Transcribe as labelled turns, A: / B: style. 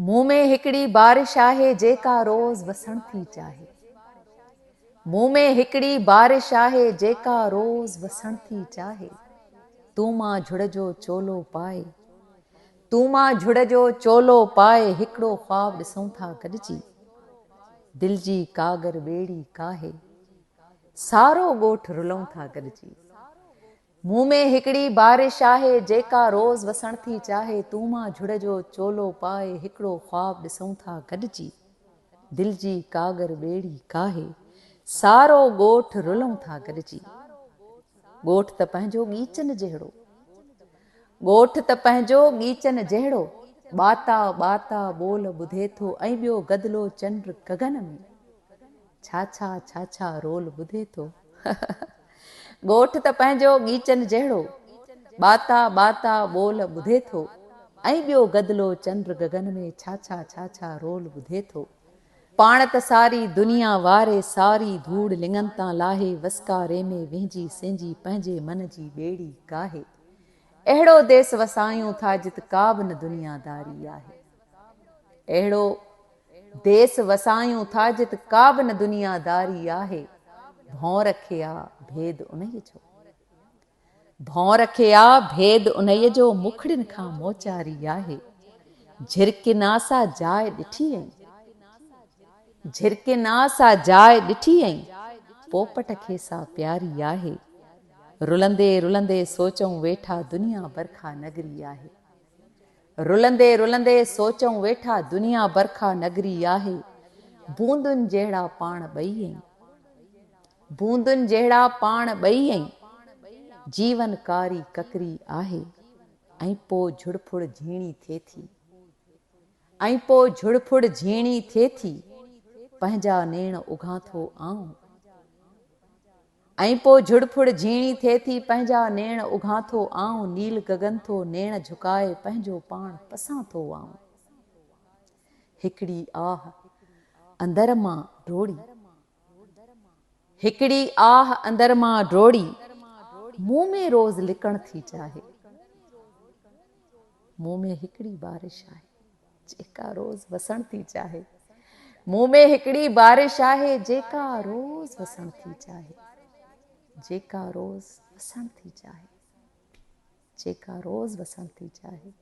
A: मुंह में हिकड़ी बारिश आहे जेका रोज वसण थी चाहे। मुंह में हिकड़ी बारिश आहे जेका रोज वसण थी चाहे। तू मां झुड़ जो चोलो पाए, तू मां झुड़ जो चोलो पाए हिकड़ो ख्वाब ॾिसूं था गॾिजी। दिल जी कागर ॿेड़ी काहे, सारो ॻोठ रुलऊं था गॾिजी। मुंह में हिकड़ी बारिश आहे जेका रोज वसण थी चाहे। तू मां झुड़ जो चोलो पाए हिकड़ो ख्वाब ॾिसूं था गॾिजी। दिल जी कागर ॿेड़ी काहे, सारो ॻोठ रुलऊं था गॾिजी। ॻोठ त पंहिंजो ॻीचन जहिड़ो, ॻोठ त पंहिंजो ॻीचन जहिड़ो, ॿाता ॿाता ॿोल ॿुधे थो ऐं ॿियो गदिलो चंड गगन में छा छा छा छा रोल ॿुधे थो। ॻोठ त पंहिंजो ॻीचन जहिड़ो, ॿाता ॿाता ॿोल ॿुधे थो ऐं ॿियो गदिलो चंड गगन में छा छा छा छा रोल ॿुधे थो। पाण त सारी दुनिया वारे सारी धूड़ लिङनि तां लाहे वसकारे में विहिंजी सिंजी पंहिंजे मन जी ॿेड़ी काहे। अहिड़ो देस वसायूं था जित का बि न दुनियादारी आहे। अहिड़ो देस वसायूं था जित का बि न दुनियादारी आहे। भौं रखे आ भेद उन्हीअ जो, भौं रखे आ भेद उन्हीअ जो, मुखड़िन खां मोचारी आहे। झिरकिना सा जाइ ॾिठी ऐं, झिरकिना सा जाइ ॾिठी ऐं पोपट खे सा प्यारी आहे। रुलंदे रुलंदे सोचऊं वेठा दुनिया बरखा नगरी आहे। रुलंदे रुलंदे सोचऊं वेठा दुनिया बरखा नगरी आहे। बूंदुनि जहिड़ा पाण ॿई ऐं, बूंदुनि जहिड़ा पाण ॿई ऐं जीवन कारी ककरी आहे। ऐं पोइ झुड़फुड़ झीणी थिए थी, ऐं पोइ झुड़फुड़ झीणी थिए थी पंहिंजा नेण उघां थो आऊं। ऐं पोइ झुड़फुड़ झीणी थिए थी पंहिंजा नेण उघां थो आऊं। नील गगन थो नेण झुकाए पंहिंजो पाण पसां थो आऊं। हिकड़ी आह अंदर मां डोड़ी, हिकड़ी आह अंदर मां डोड़ी मुंह में रोज लिकण थी चाहे। मुंह में हिकड़ी बारिश आहे जेका रोज वसण थी चाहे। मुंह में हिकड़ी बारिश आहे जेका रोज वसण थी चाहे। जेका रोज वसण थी चाहे, जेका रोज वसण थी चाहे।